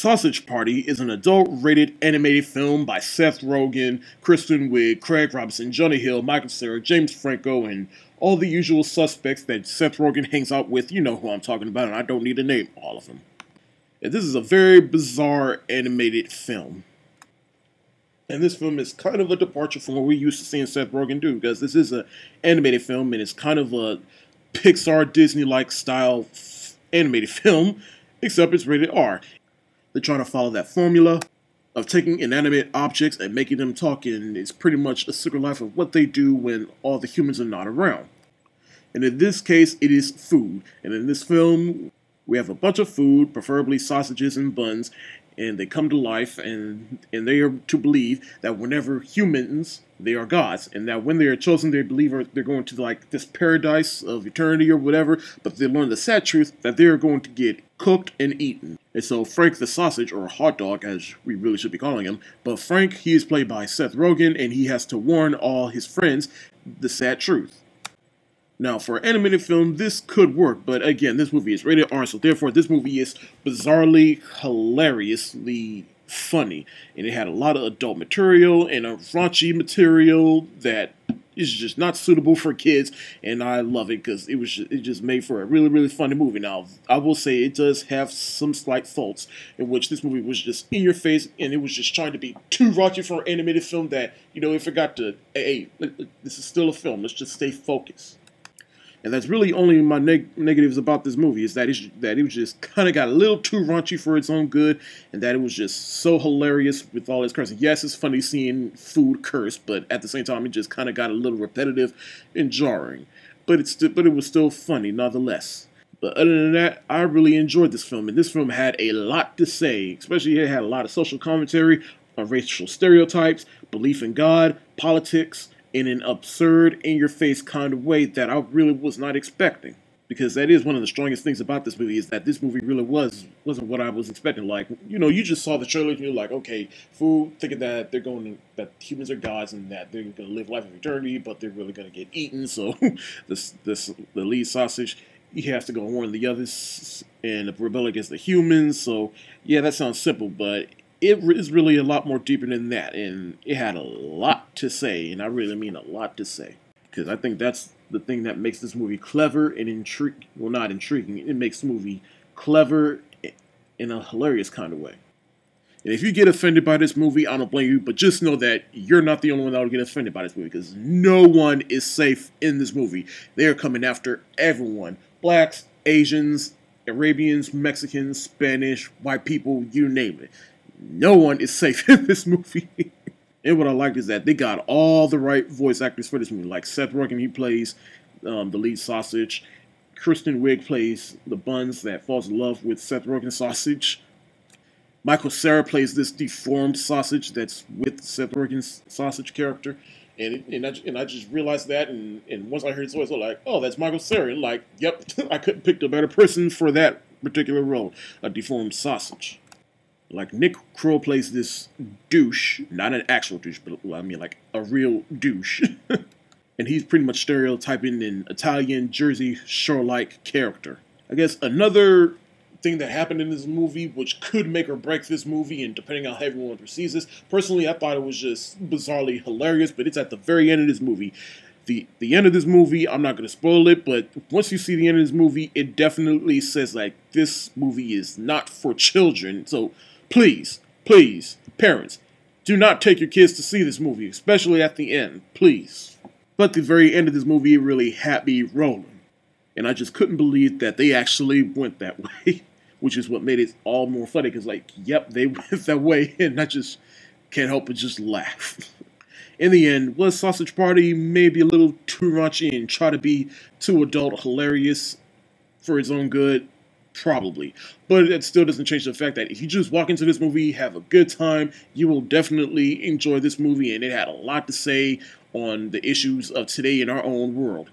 Sausage Party is an adult-rated animated film by Seth Rogen, Kristen Wiig, Craig Robinson, Jonah Hill, Michael Cera, James Franco, and all the usual suspects that Seth Rogen hangs out with. You know who I'm talking about, and I don't need to name all of them. And this is a very bizarre animated film. And this film is kind of a departure from what we're used to seeing Seth Rogen do, because this is an animated film, and it's kind of a Pixar, Disney-like style animated film, except it's rated R. They're trying to follow that formula of taking inanimate objects and making them talk, and it's pretty much a Secret Life of what they do when all the humans are not around. And in this case, it is food. And in this film, we have a bunch of food, preferably sausages and buns, and they come to life, and they are to believe that whenever humans, they are gods, and that when they are chosen, they believe they're going to like this paradise of eternity or whatever, but they learn the sad truth that they are going to get cooked and eaten. And so Frank the sausage, or hot dog as we really should be calling him, but Frank, he is played by Seth Rogen, and he has to warn all his friends the sad truth. Now, for an animated film, this could work, but again, this movie is rated R, so therefore this movie is bizarrely, hilariously funny. And it had a lot of adult material and a raunchy material that is just not suitable for kids, and I love it because it just made for a really, really funny movie. Now, I will say it does have some slight faults, in which this movie was just in your face, and it was just trying to be too raunchy for an animated film that, you know, it forgot to, hey, this is still a film, let's just stay focused. And that's really only my negatives about this movie, is that it was just kind of got a little too raunchy for its own good, and that it was just so hilarious with all its cursing. Yes, it's funny seeing food curse, but at the same time, it just kind of got a little repetitive and jarring. But it was still funny nonetheless. But other than that, I really enjoyed this film, and this film had a lot to say. Especially it had a lot of social commentary on racial stereotypes, belief in God, politics, in an absurd, in-your-face kind of way that I really was not expecting. Because that is one of the strongest things about this movie, is that this movie really wasn't what I was expecting. Like, you know, you just saw the trailer and you're like, okay, food, thinking that that humans are gods and that they're going to live life of eternity, but they're really going to get eaten. So the lead sausage, he has to go warn the others and rebel against the humans. So yeah, that sounds simple, but it is really a lot more deeper than that, and it had a lot to say, and I really mean a lot to say, because I think that's the thing that makes this movie clever and intriguing. Well, not intriguing, it makes the movie clever in a hilarious kind of way. And if you get offended by this movie, I don't blame you, but just know that you're not the only one that will get offended by this movie, because no one is safe in this movie. They are coming after everyone. Blacks, Asians, Arabians, Mexicans, Spanish, white people, you name it. No one is safe in this movie. And what I liked is that they got all the right voice actors for this movie. Like Seth Rogen, he plays the lead sausage. Kristen Wiig plays the buns that falls in love with Seth Rogen's sausage. Michael Cera plays this deformed sausage that's with Seth Rogen's sausage character. And I just realized that, and once I heard his voice, I was like, oh, that's Michael Cera. And like, yep, I couldn't pick a better person for that particular role, a deformed sausage. Like, Nick Kroll plays this douche, not an actual douche, but I mean like a real douche. And he's pretty much stereotyping an Italian Jersey Shore-like character. I guess another thing that happened in this movie, which could make or break this movie, and depending on how everyone perceives this, personally I thought it was just bizarrely hilarious, but it's at the very end of this movie. The end of this movie, I'm not going to spoil it, but once you see the end of this movie, it definitely says, like, this movie is not for children, so please, parents, do not take your kids to see this movie, especially at the end, please. But the very end of this movie really had me rolling. And I just couldn't believe that they actually went that way, which is what made it all more funny, because, like, yep, they went that way, and I just can't help but just laugh. In the end, was Sausage Party maybe a little too raunchy and try to be too adult hilarious for its own good? Probably. But it still doesn't change the fact that if you just walk into this movie, have a good time, you will definitely enjoy this movie, and it had a lot to say on the issues of today in our own world.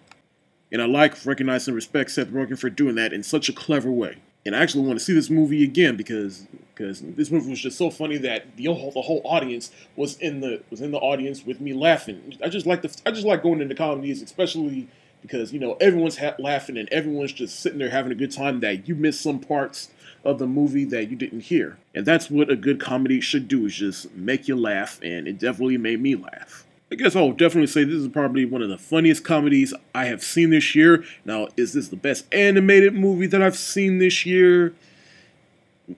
And I recognize, and respect Seth Rogen for doing that in such a clever way. And I actually want to see this movie again because this movie was just so funny that the whole audience was in the audience with me laughing. I just like going into comedies, especially because, you know, everyone's laughing and everyone's just sitting there having a good time, that you miss some parts of the movie that you didn't hear. And that's what a good comedy should do, is just make you laugh, and it definitely made me laugh. I guess I'll definitely say this is probably one of the funniest comedies I have seen this year. Now, is this the best animated movie that I've seen this year?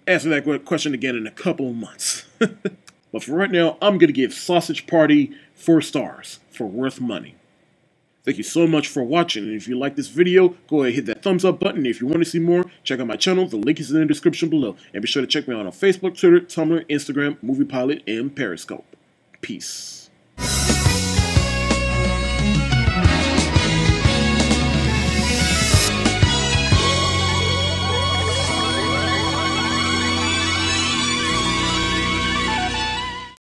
Answer that question again in a couple of months. But for right now, I'm going to give Sausage Party 4 stars for worth money. Thank you so much for watching, and if you like this video, go ahead and hit that thumbs up button. If you want to see more, check out my channel. The link is in the description below. And be sure to check me out on Facebook, Twitter, Tumblr, Instagram, MoviePilot, and Periscope. Peace.